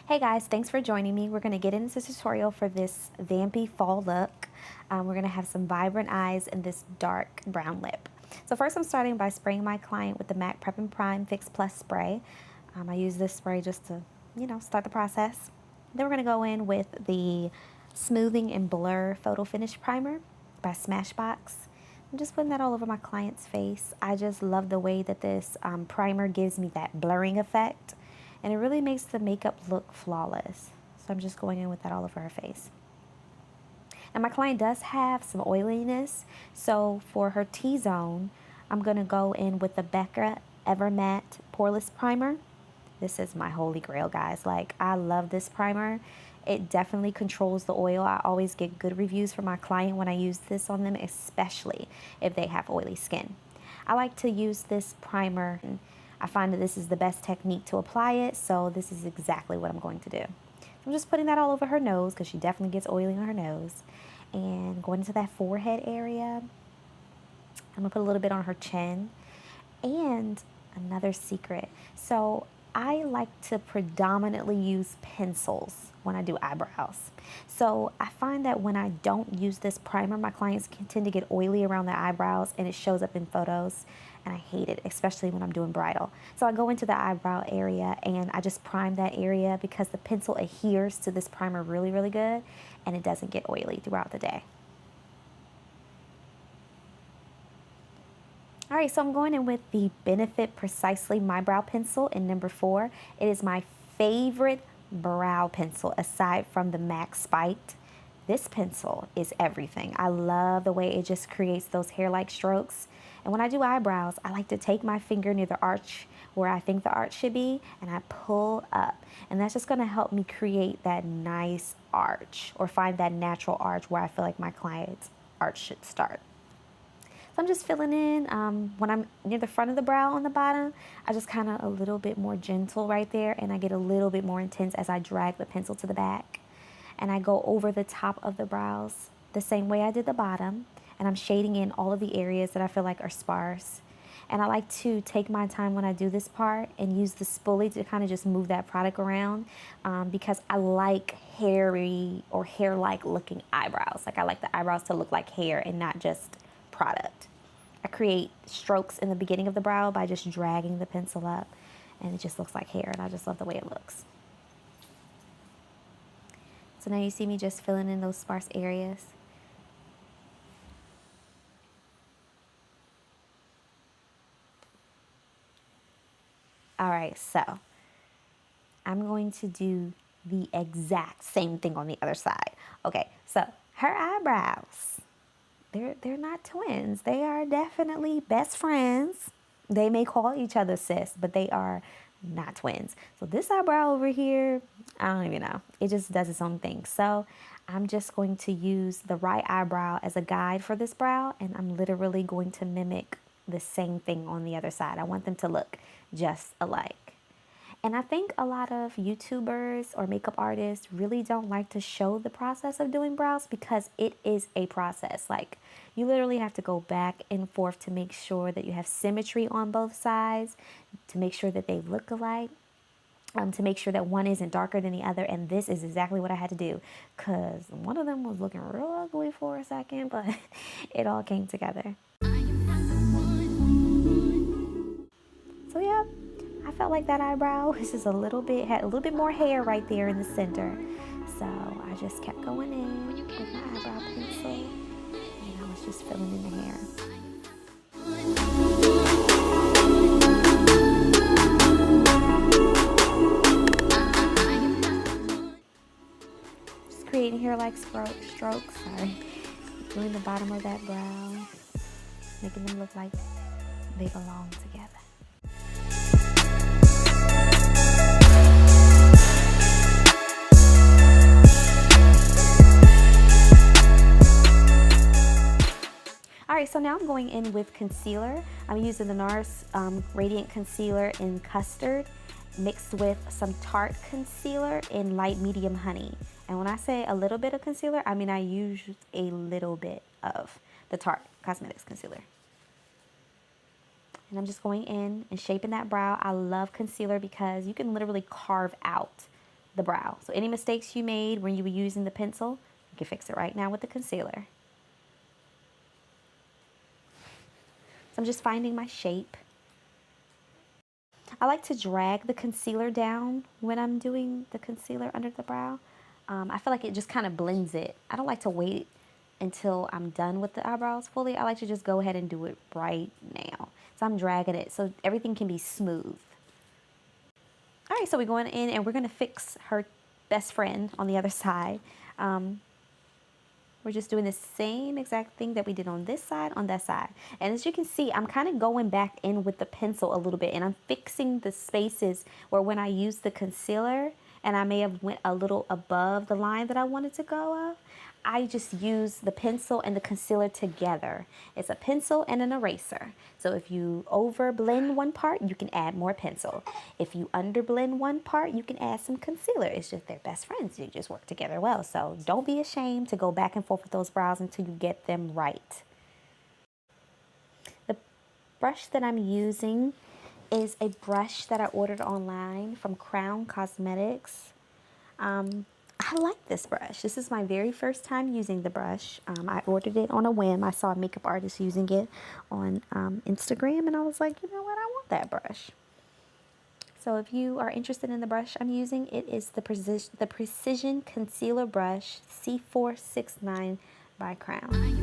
Hey guys, thanks for joining me. We're going to get into this tutorial for this vampy fall look. We're going to have some vibrant eyes and this dark brown lip. So first I'm starting by spraying my client with the MAC Prep and Prime Fix Plus spray. I use this spray just to, start the process. Then we're going to go in with the Smoothing and Blur Photo Finish Primer by Smashbox. I'm just putting that all over my client's face. I just love the way that this primer gives me that blurring effect. And it really makes the makeup look flawless. So I'm just going in with that all over her face. And my client does have some oiliness. So for her T-zone, I'm going to go in with the Becca Evermatte Poreless Primer. This is my holy grail, guys. Like, I love this primer. It definitely controls the oil. I always get good reviews from my client when I use this on them, especially if they have oily skin. I like to use this primer. I find that this is the best technique to apply it, so this is exactly what I'm going to do. I'm just putting that all over her nose because she definitely gets oily on her nose. And going into that forehead area, I'm going to put a little bit on her chin. And another secret. So I like to predominantly use pencils when I do eyebrows. So I find that when I don't use this primer, my clients can tend to get oily around their eyebrows and it shows up in photos. And I hate it, especially when I'm doing bridal. So I go into the eyebrow area and I just prime that area because the pencil adheres to this primer really, really good and it doesn't get oily throughout the day. All right, so I'm going in with the Benefit Precisely My Brow Pencil in number 4. It is my favorite brow pencil aside from the MAC Spiked. This pencil is everything. I love the way it just creates those hair-like strokes. And when I do eyebrows, I like to take my finger near the arch where I think the arch should be, and I pull up. And that's just gonna help me create that nice arch or find that natural arch where I feel like my client's arch should start. So I'm just filling in, when I'm near the front of the brow on the bottom, I just kind of a little bit more gentle right there, and I get a little bit more intense as I drag the pencil to the back. And I go over the top of the brows the same way I did the bottom, and I'm shading in all of the areas that I feel like are sparse. And I like to take my time when I do this part and use the spoolie to kind of just move that product around because I like hairy or hair-like looking eyebrows. Like, I like the eyebrows to look like hair and not just product. I create strokes in the beginning of the brow by just dragging the pencil up, and it just looks like hair, and I just love the way it looks. So now you see me just filling in those sparse areas. All right, so I'm going to do the exact same thing on the other side. Okay, so her eyebrows, they're not twins. They are definitely best friends. They may call each other sis, but they are not twins. So this eyebrow over here, I don't even know. It just does its own thing. So I'm just going to use the right eyebrow as a guide for this brow, and I'm literally going to mimic the same thing on the other side. I want them to look just alike. And I think a lot of YouTubers or makeup artists really don't like to show the process of doing brows because it is a process. Like, you literally have to go back and forth to make sure that you have symmetry on both sides, to make sure that they look alike, to make sure that one isn't darker than the other. And this is exactly what I had to do because one of them was looking real ugly for a second, but it all came together. So yeah, I felt like that eyebrow was just had a little bit more hair right there in the center. So I just kept going in with my eyebrow pencil, and I was just filling in the hair. Just creating hair-like strokes, doing the bottom of that brow, making them look like they belong together. All right, so now I'm going in with concealer. I'm using the NARS Radiant Concealer in Custard mixed with some Tarte Concealer in Light Medium Honey. And when I say a little bit of concealer, I mean I use a little bit of the Tarte Cosmetics Concealer. And I'm just going in and shaping that brow. I love concealer because you can literally carve out the brow. So any mistakes you made when you were using the pencil, you can fix it right now with the concealer. So I'm just finding my shape. I like to drag the concealer down when I'm doing the concealer under the brow. I feel like it just kind of blends it. I don't like to wait until I'm done with the eyebrows fully. I like to just go ahead and do it right now. So I'm dragging it so everything can be smooth. All right, so we're going in and we're going to fix her best friend on the other side. We're just doing the same exact thing that we did on this side, on that side. And as you can see, I'm kind of going back in with the pencil a little bit, and I'm fixing the spaces where when I used the concealer and I may have went a little above the line that I wanted to go of, I just use the pencil and the concealer together. It's a pencil and an eraser. So if you over blend one part, you can add more pencil. If you under blend one part, you can add some concealer. It's just they're best friends. You just work together well. So don't be ashamed to go back and forth with those brows until you get them right. The brush that I'm using is a brush that I ordered online from Crown Cosmetics. I like this brush. This is my very first time using the brush. I ordered it on a whim. I saw a makeup artist using it on Instagram, and I was like, you know what? I want that brush. So if you are interested in the brush I'm using, it is the Precision Concealer Brush C469 by Crown.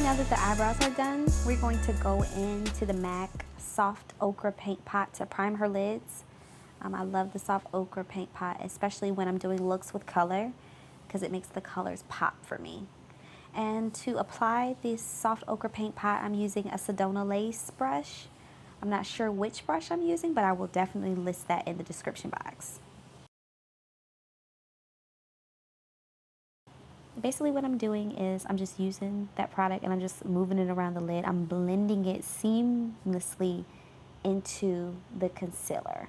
Now that the eyebrows are done, we're going to go into the MAC Soft Ochre Paint Pot to prime her lids. I love the Soft Ochre Paint Pot, especially when I'm doing looks with color, because it makes the colors pop for me. And to apply this Soft Ochre Paint Pot, I'm using a Sedona Lace brush. I'm not sure which brush I'm using, but I will definitely list that in the description box. Basically what I'm doing is I'm just using that product and I'm just moving it around the lid. I'm blending it seamlessly into the concealer.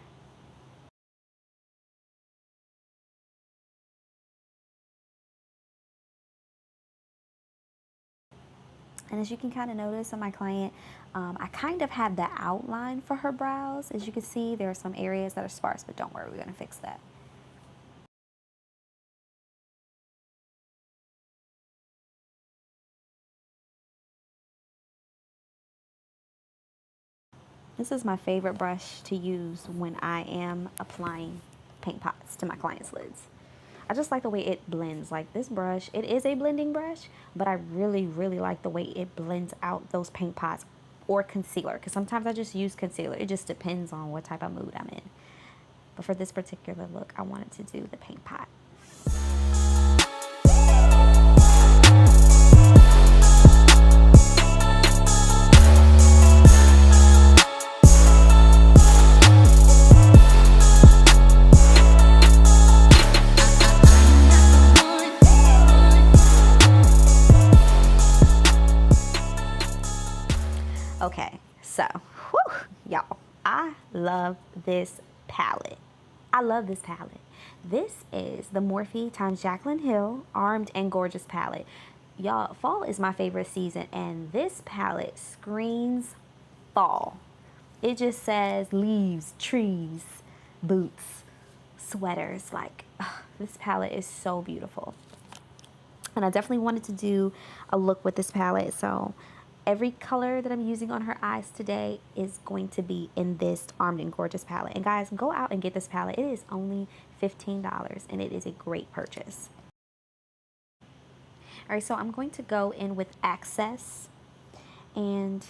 And as you can kind of notice on my client, I kind of have the outline for her brows. As you can see, there are some areas that are sparse, but don't worry, we're going to fix that. This is my favorite brush to use when I am applying paint pots to my clients' lids. I just like the way it blends. Like this brush, it is a blending brush, but I really, really like the way it blends out those paint pots or concealer, because sometimes I just use concealer. It just depends on what type of mood I'm in. But for this particular look, I wanted to do the paint pot. Okay, so, y'all, I love this palette. I love this palette. This is the Morphe times Jaclyn Hill Armed and Gorgeous palette. Y'all, fall is my favorite season, and this palette screams fall. It just says leaves, trees, boots, sweaters. Like, this palette is so beautiful. And I definitely wanted to do a look with this palette, so every color that I'm using on her eyes today is going to be in this Armed and Gorgeous palette. And guys, go out and get this palette. It is only $15 and it is a great purchase. All right, so I'm going to go in with Access, and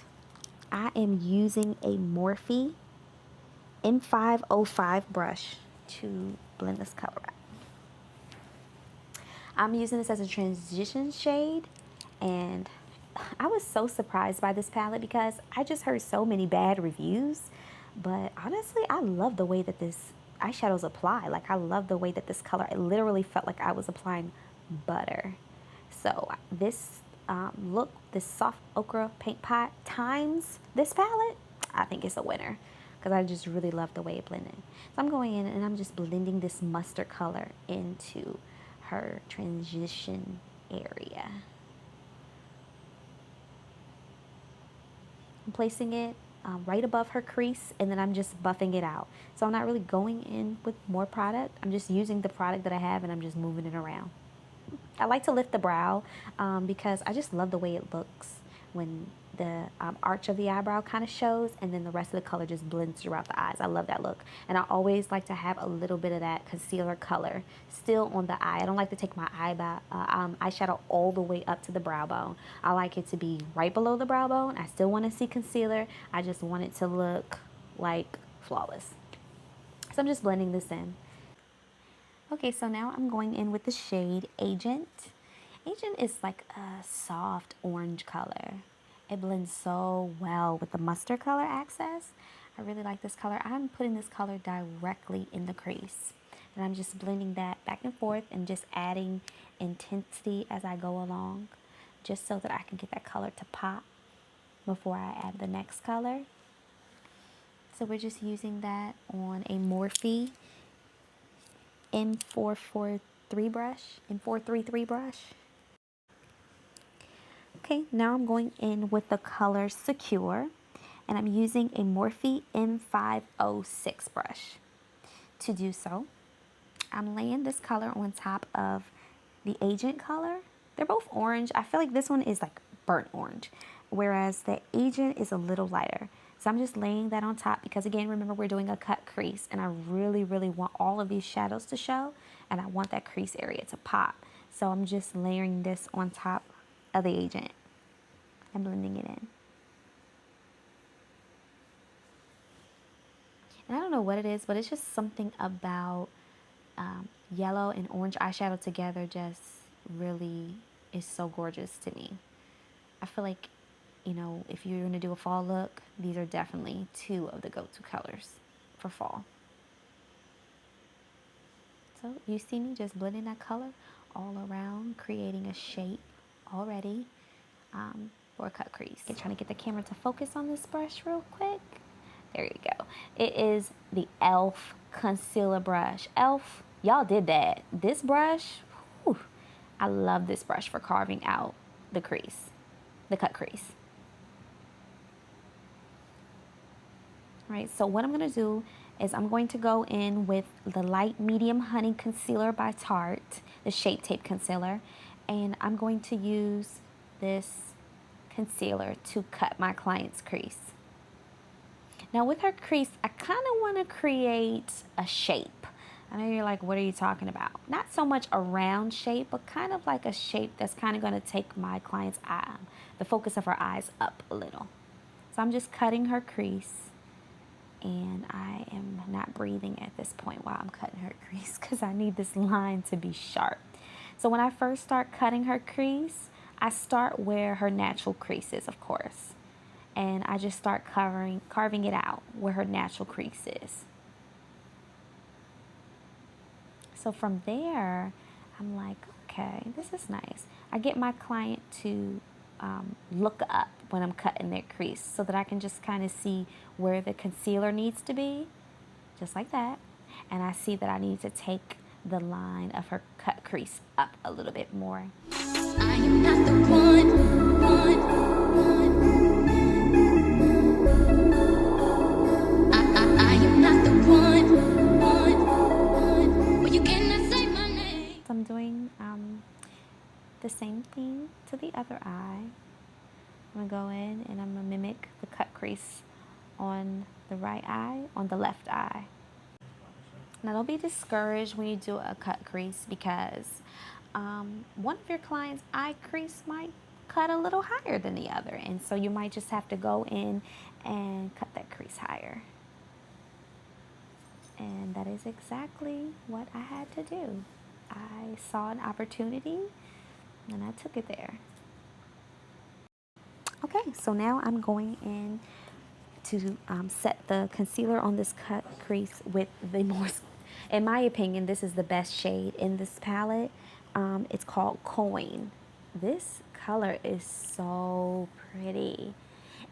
I am using a Morphe M505 brush to blend this color out. I'm using this as a transition shade, and I was so surprised by this palette because I just heard so many bad reviews, but honestly, I love the way that this eyeshadows apply. Like, I love the way that this color, it literally felt like I was applying butter. So this look, this soft ochre paint pot times this palette, I think it's a winner because I just really love the way it blended. So I'm going in and I'm just blending this mustard color into her transition area. I'm placing it right above her crease, and then I'm just buffing it out. So I'm not really going in with more product. I'm just using the product that I have and I'm just moving it around. I like to lift the brow because I just love the way it looks when the arch of the eyebrow kind of shows and then the rest of the color just blends throughout the eyes. I love that look. And I always like to have a little bit of that concealer color still on the eye. I don't like to take my eyeshadow all the way up to the brow bone. I like it to be right below the brow bone. I still want to see concealer. I just want it to look like flawless. So I'm just blending this in. Okay, so now I'm going in with the shade Agent. Agent is like a soft orange color. It blends so well with the mustard color access. I really like this color. I'm putting this color directly in the crease. And I'm just blending that back and forth and just adding intensity as I go along, just so that I can get that color to pop before I add the next color. So we're just using that on a Morphe M433 brush. Okay, now I'm going in with the color Secure, and I'm using a Morphe M506 brush. To do so, I'm laying this color on top of the Agent color. They're both orange. I feel like this one is like burnt orange, whereas the Agent is a little lighter. So I'm just laying that on top because, again, remember, we're doing a cut crease, and I really, really want all of these shadows to show, and I want that crease area to pop. So I'm just layering this on top of the Agent and blending it in. And I don't know what it is, but it's just something about yellow and orange eyeshadow together just really is so gorgeous to me. I feel like, you know, if you're going to do a fall look, these are definitely two of the go-to colors for fall. So you see me just blending that color all around, creating a shape already for a cut crease. I'm trying to get the camera to focus on this brush real quick. There you go. It is the e.l.f. concealer brush. e.l.f., y'all did that. This brush, whew, I love this brush for carving out the crease, the cut crease. All right, so what I'm going to do is I'm going to go in with the Light Medium Honey Concealer by Tarte, the Shape Tape Concealer, and I'm going to use this concealer to cut my client's crease. Now with her crease, I kind of want to create a shape. I know you're like, what are you talking about? Not so much a round shape, but kind of like a shape that's kind of going to take my client's eye, the focus of her eyes up a little. So I'm just cutting her crease. And I am not breathing at this point while I'm cutting her crease because I need this line to be sharp. So when I first start cutting her crease, I start where her natural crease is, of course. And I just start carving it out where her natural crease is. So from there, I'm like, okay, this is nice. I get my client to look up when I'm cutting their crease so that I can just kind of see where the concealer needs to be, just like that. And I see that I need to take the line of her cut crease up a little bit more. I am not the one. I am not the one. Well, you cannot say my name. So I'm doing the same thing to the other eye. I'm going to go in and I'm going to mimic the cut crease on the right eye, on the left eye. Now don't be discouraged when you do a cut crease because one of your clients' eye crease might cut a little higher than the other. And so you might just have to go in and cut that crease higher. And that is exactly what I had to do. I saw an opportunity and I took it there. Okay, so now I'm going in to set the concealer on this cut crease with the more, in my opinion, this is the best shade in this palette. It's called Coin. This color is so pretty.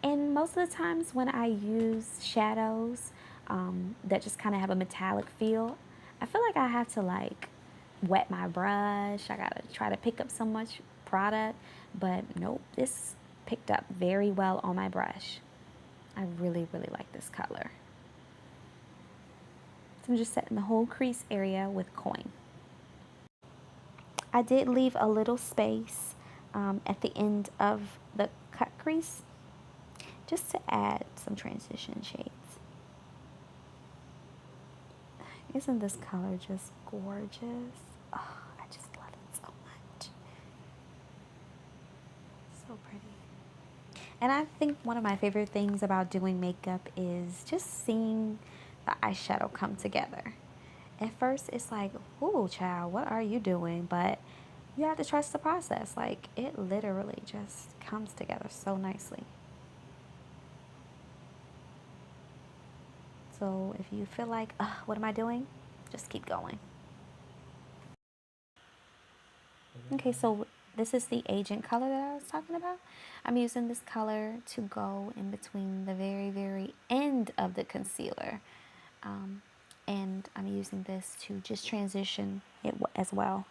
And most of the times when I use shadows that just kind of have a metallic feel, I feel like I have to like wet my brush. I gotta try to pick up so much product, but nope, this picked up very well on my brush. I really, really like this color. So I'm just setting the whole crease area with Coin. I did leave a little space at the end of the cut crease just to add some transition shades. Isn't this color just gorgeous? Oh, I just love it so much. So pretty. And I think one of my favorite things about doing makeup is just seeing the eyeshadow come together. At first, it's like, ooh, child, what are you doing? But you have to trust the process. Like, it literally just comes together so nicely. So if you feel like, what am I doing? Just keep going. Okay, so this is the agent color that I was talking about. I'm using this color to go in between the very, very end of the concealer. And I'm using this to just transition it as well.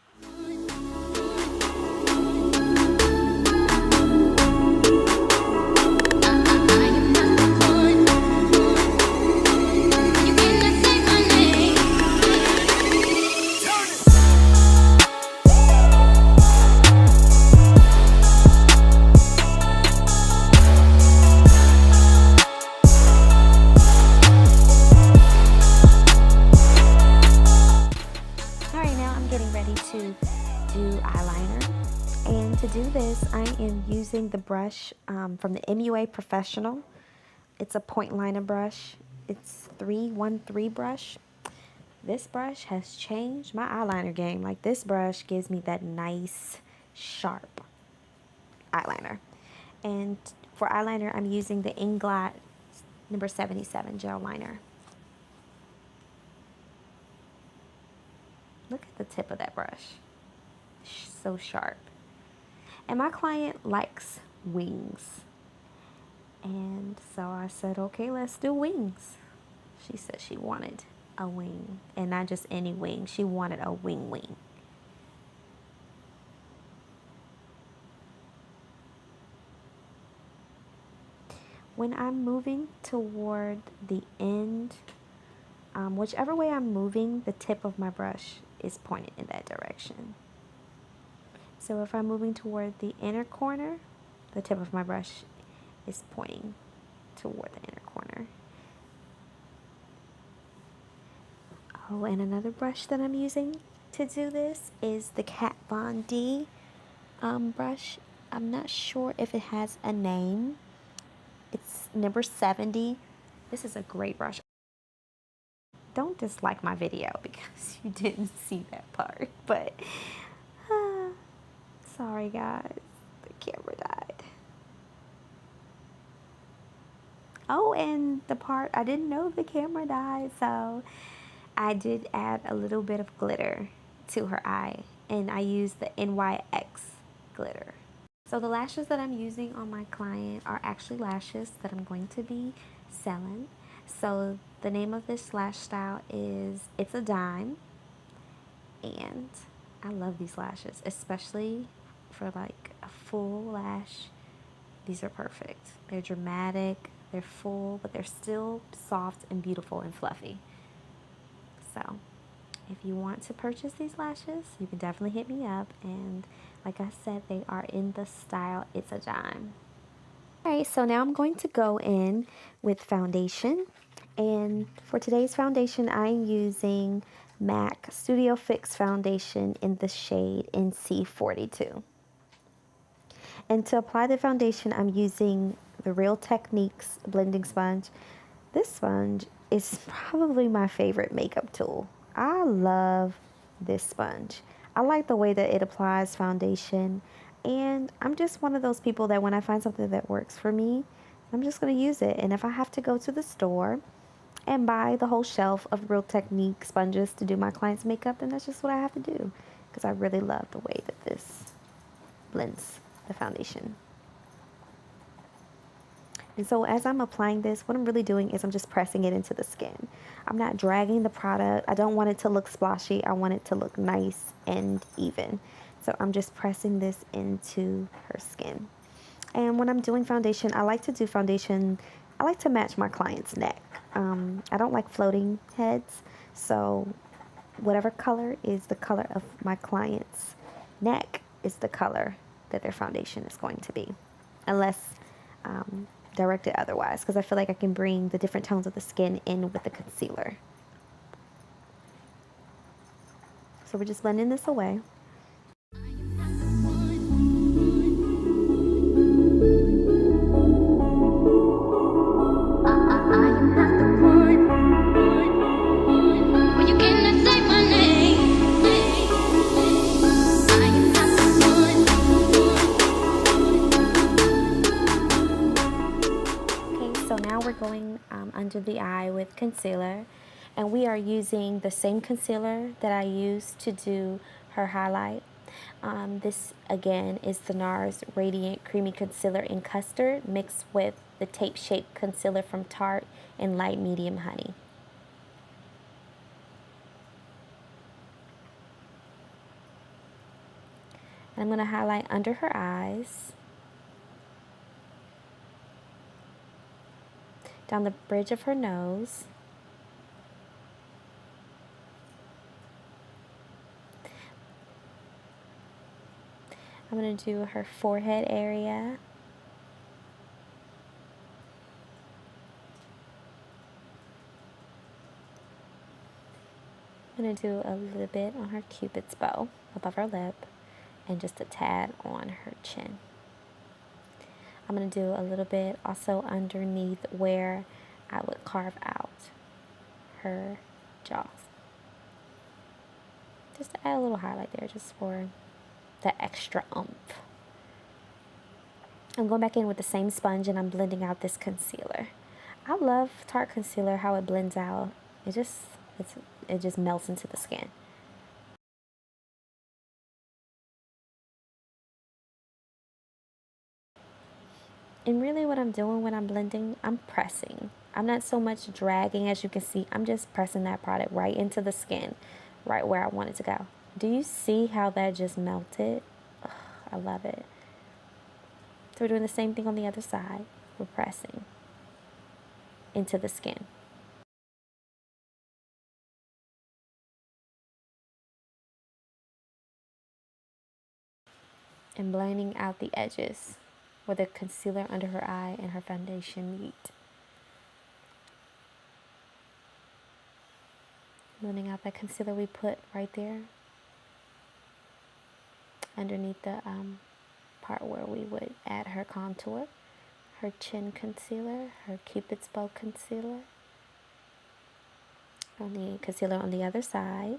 To do this, I am using the brush from the MUA Professional. It's a point liner brush. It's 313 brush. This brush has changed my eyeliner game. Like, this brush gives me that nice, sharp eyeliner. And for eyeliner, I'm using the Inglot number 77 gel liner. Look at the tip of that brush. So sharp. And my client likes wings. And so I said, okay, let's do wings. She said she wanted a wing, and not just any wing. She wanted a wing. When I'm moving toward the end, whichever way I'm moving, the tip of my brush is pointed in that direction. So if I'm moving toward the inner corner, the tip of my brush is pointing toward the inner corner. Oh, and another brush that I'm using to do this is the Kat Von D brush. I'm not sure if it has a name. It's number 70. This is a great brush. Don't dislike my video because you didn't see that part, but sorry guys, the camera died. Oh, and the part I didn't know the camera died, so I did add a little bit of glitter to her eye, and I used the NYX glitter. So the lashes that I'm using on my client are actually lashes that I'm going to be selling. So the name of this lash style is It's a Dime, and I love these lashes, especially for like a full lash. These are perfect. They're dramatic, they're full, but they're still soft and beautiful and fluffy. So if you want to purchase these lashes, you can definitely hit me up. And like I said, they are in the style It's a Dime. Alright, so now I'm going to go in with foundation. And for today's foundation, I'm using MAC Studio Fix Foundation in the shade NC42. And to apply the foundation, I'm using the Real Techniques blending sponge. This sponge is probably my favorite makeup tool. I love this sponge. I like the way that it applies foundation, and I'm just one of those people that when I find something that works for me, I'm just going to use it. And if I have to go to the store and buy the whole shelf of Real Technique sponges to do my clients' makeup, then that's just what I have to do, because I really love the way that this blends the foundation. And so as I'm applying this, what I'm really doing is I'm just pressing it into the skin. I'm not dragging the product. I don't want it to look splotchy. I want it to look nice and even. So I'm just pressing this into her skin. And when I'm doing foundation, I like to do foundation, I like to match my client's neck. I don't like floating heads. So whatever color is the color of my client's neck is the color that their foundation is going to be. Unless directed otherwise, because I feel like I can bring the different tones of the skin in with the concealer. So we're just blending this away. Going under the eye with concealer, and we are using the same concealer that I used to do her highlight. This again is the NARS Radiant Creamy Concealer in Custard mixed with the Tape Shape Concealer from Tarte in Light Medium Honey. And I'm going to highlight under her eyes, down the bridge of her nose, I'm going to do her forehead area, I'm going to do a little bit on her cupid's bow above her lip, and just a tad on her chin. I'm going to do a little bit also underneath where I would carve out her jaws. Just to add a little highlight there, just for the extra oomph. I'm going back in with the same sponge and I'm blending out this concealer. I love Tarte concealer, how it blends out. It just melts into the skin. And really what I'm doing when I'm blending, I'm pressing. I'm not so much dragging, as you can see. I'm just pressing that product right into the skin, right where I want it to go. Do you see how that just melted? Ugh, I love it. So we're doing the same thing on the other side. We're pressing into the skin. And blending out the edges where the concealer under her eye and her foundation meet. Blending out that concealer we put right there underneath the part where we would add her contour, her chin concealer, her cupid's bow concealer. On the concealer on the other side.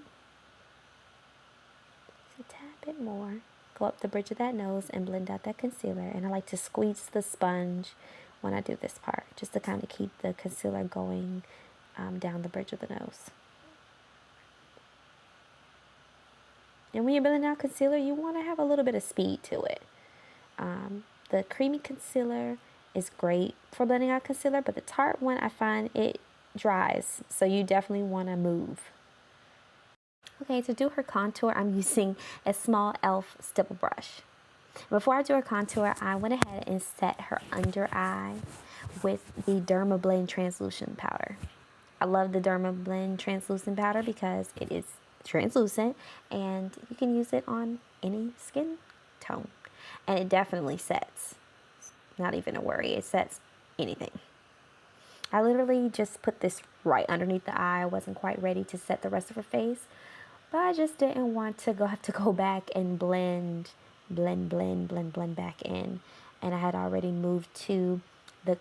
Just a tad bit more. Go up the bridge of that nose and blend out that concealer. And I like to squeeze the sponge when I do this part, just to kind of keep the concealer going down the bridge of the nose. And when you're blending out concealer, you want to have a little bit of speed to it. The creamy concealer is great for blending out concealer, but the Tarte one, I find it dries, so you definitely want to move. Okay, to do her contour, I'm using a small e.l.f. stipple brush. Before I do her contour, I went ahead and set her under eye with the Dermablend translucent powder. I love the Dermablend translucent powder because it is translucent and you can use it on any skin tone, and it definitely sets. Not even a worry, it sets anything. I literally just put this right underneath the eye. I wasn't quite ready to set the rest of her face, but I just didn't want to have to go back and blend blend, blend, blend, blend back in. And I had already moved to the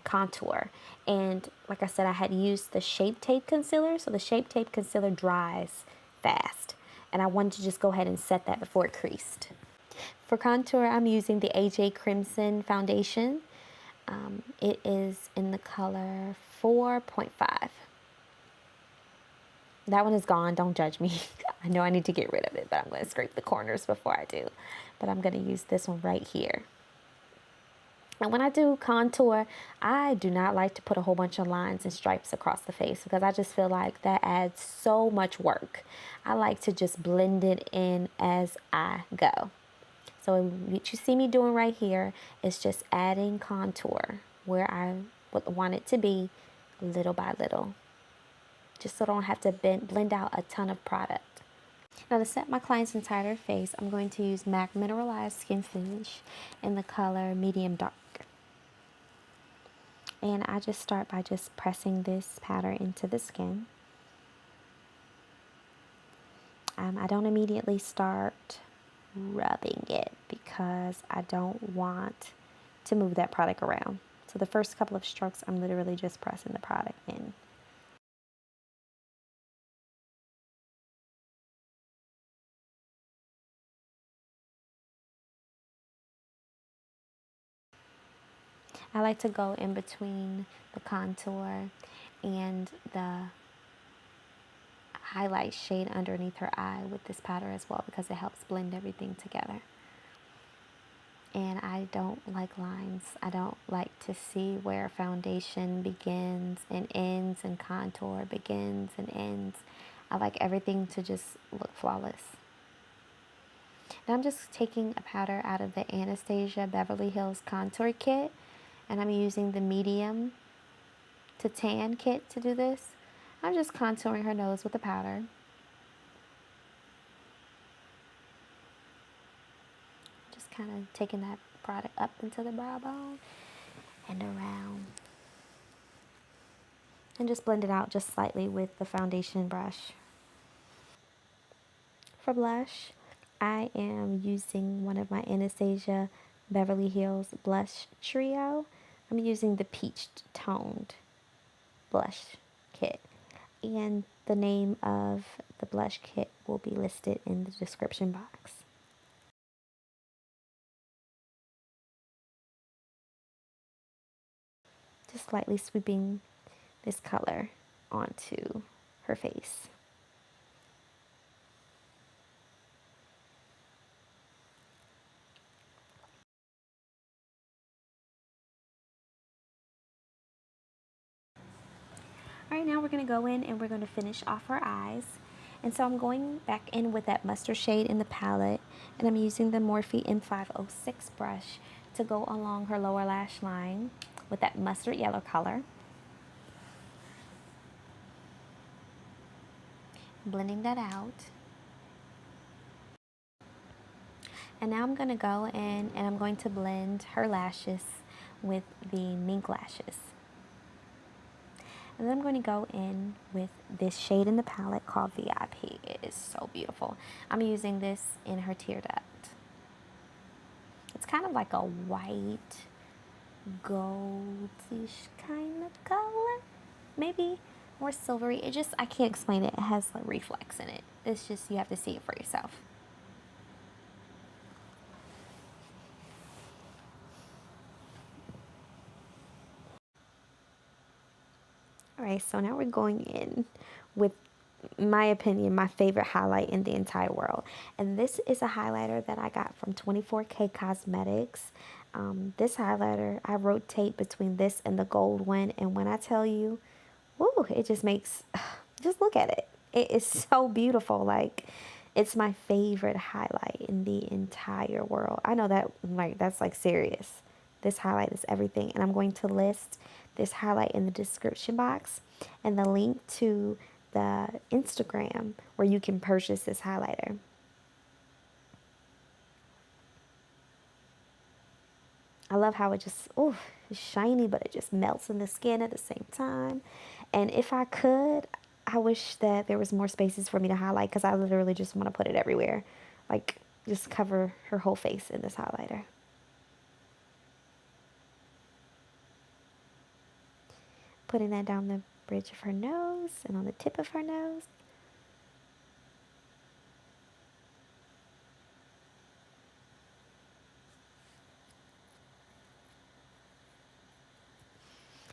contour. And like I said, I had used the Shape Tape concealer. So the Shape Tape concealer dries fast. And I wanted to just go ahead and set that before it creased. For contour, I'm using the AJ Crimson foundation. It is in the color 4.5. That one is gone. Don't judge me. I know I need to get rid of it, but I'm going to scrape the corners before I do. But I'm going to use this one right here. And when I do contour, I do not like to put a whole bunch of lines and stripes across the face because I just feel like that adds so much work. I like to just blend it in as I go. So what you see me doing right here is just adding contour where I would want it to be little by little. Just so I don't have to blend out a ton of product. Now to set my client's entire face, I'm going to use MAC Mineralized Skin Finish in the color Medium Dark. And I just start by just pressing this powder into the skin. I don't immediately start rubbing it because I don't want to move that product around. So the first couple of strokes, I'm literally just pressing the product in. I like to go in between the contour and the highlight shade underneath her eye with this powder as well because it helps blend everything together. And I don't like lines. I don't like to see where foundation begins and ends and contour begins and ends. I like everything to just look flawless. And I'm just taking a powder out of the Anastasia Beverly Hills Contour Kit, and I'm using the medium to tan kit to do this. I'm just contouring her nose with the powder. Just kind of taking that product up into the brow bone and around. And just blend it out just slightly with the foundation brush. For blush, I am using one of my Anastasia Beverly Hills Blush Trio. I'm using the Peach Toned Blush Kit. And the name of the blush kit will be listed in the description box. Just lightly sweeping this color onto her face. All right, now we're going to go in and we're going to finish off her eyes. And so I'm going back in with that mustard shade in the palette, and I'm using the Morphe M506 brush to go along her lower lash line with that mustard yellow color. Blending that out. And now I'm going to go in and I'm going to blend her lashes with the Mink Lashes. And then I'm going to go in with this shade in the palette called VIP. It is so beautiful. I'm using this in her tear duct. It's kind of like a white, goldish kind of color. Maybe more silvery. It just, I can't explain it. It has like reflex in it. It's just, you have to see it for yourself. All right, so now we're going in with, my opinion, my favorite highlight in the entire world. And this is a highlighter that I got from 24K Cosmetics. This highlighter, I rotate between this and the gold one. And when I tell you, woo, it just makes, just look at it. It is so beautiful. Like, it's my favorite highlight in the entire world. I know that, like, that's like serious. This highlight is everything. And I'm going to list this highlight in the description box and the link to the Instagram where you can purchase this highlighter. I love how it just, ooh, it's shiny, but it just melts in the skin at the same time. And if I could, I wish that there was more spaces for me to highlight because I literally just want to put it everywhere. Like, just cover her whole face in this highlighter. Putting that down the bridge of her nose and on the tip of her nose.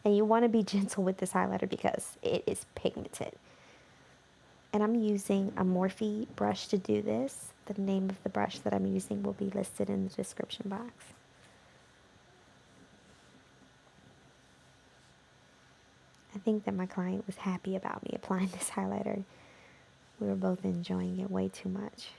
And you want to be gentle with this highlighter because it is pigmented. And I'm using a Morphe brush to do this. The name of the brush that I'm using will be listed in the description box. I think that my client was happy about me applying this highlighter. We were both enjoying it way too much.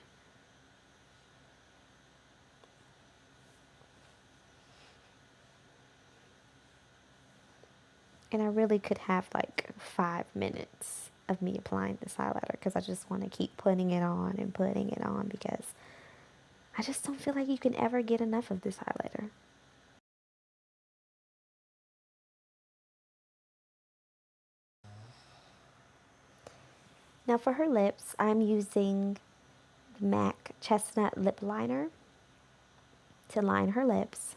And I really could have like 5 minutes of me applying this highlighter because I just want to keep putting it on and putting it on because I just don't feel like you can ever get enough of this highlighter. Now for her lips, I'm using the MAC Chestnut Lip Liner to line her lips.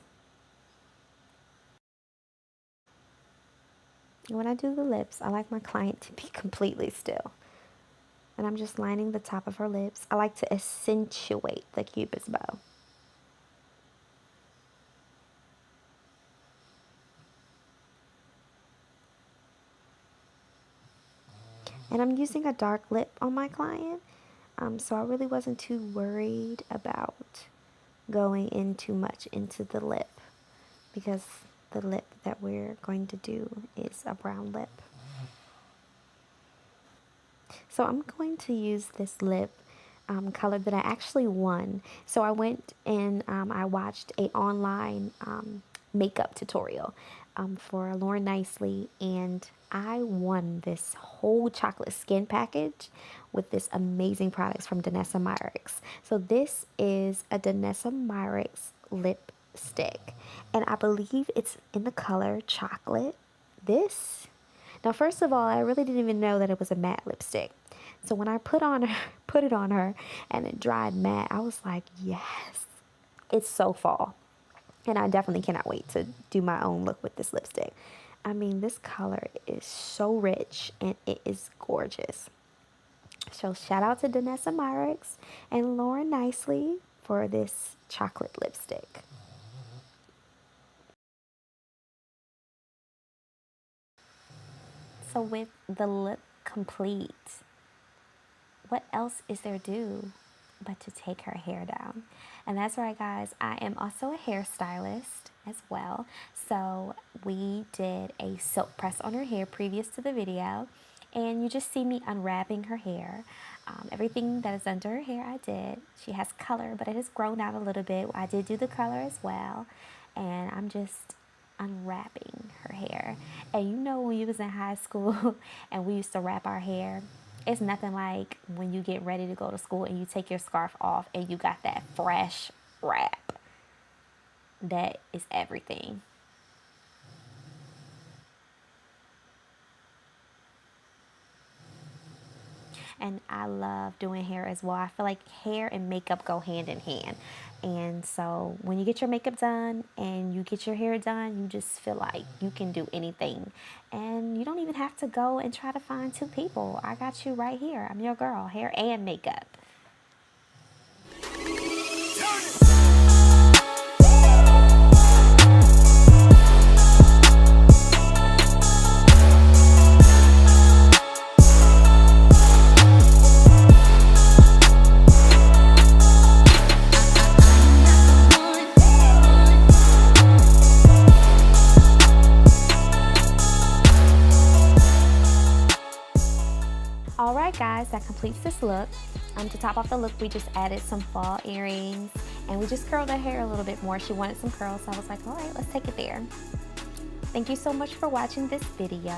And when I do the lips, I like my client to be completely still. And I'm just lining the top of her lips. I like to accentuate the Cupid's bow. And I'm using a dark lip on my client. So I really wasn't too worried about going in too much into the lip because the lip that we're going to do is a brown lip. So I'm going to use this lip color that I actually won. So I went and I watched a online makeup tutorial for Lauren Nicely, and I won this whole chocolate skin package with this amazing products from Danessa Myricks. So this is a Danessa Myricks lipstick, and I believe it's in the color chocolate. Now, first of all, I really didn't even know that it was a matte lipstick. So when I put it on her and it dried matte, I was like, yes, it's so fall. And I definitely cannot wait to do my own look with this lipstick. I mean, this color is so rich and it is gorgeous. So shout out to Danessa Myricks and Lauren Nicely for this chocolate lipstick. So with the look complete, what else is there to do but to take her hair down? And that's right, guys, I am also a hairstylist as well. So we did a silk press on her hair previous to the video, and you just see me unwrapping her hair. Everything that is under her hair I did. She has color, but it has grown out a little bit. I did do the color as well, and I'm just unwrapping her hair. And you know, when you was in high school and we used to wrap our hair, it's nothing like when you get ready to go to school and you take your scarf off and you got that fresh wrap. That is everything. And I love doing hair as well. I feel like hair and makeup go hand in hand. And so when you get your makeup done and you get your hair done, you just feel like you can do anything. And you don't even have to go and try to find 2 people. I got you right here. I'm your girl, hair and makeup. Alright guys, that completes this look. To top off the look, we just added some fall earrings and we just curled her hair a little bit more. She wanted some curls, so I was like, alright, let's take it there. Thank you so much for watching this video.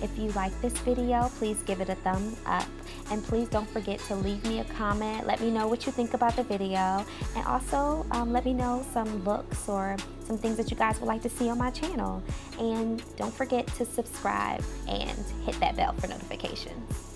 If you like this video, please give it a thumbs up. And please don't forget to leave me a comment. Let me know what you think about the video. And also let me know some looks or some things that you guys would like to see on my channel. And don't forget to subscribe and hit that bell for notifications.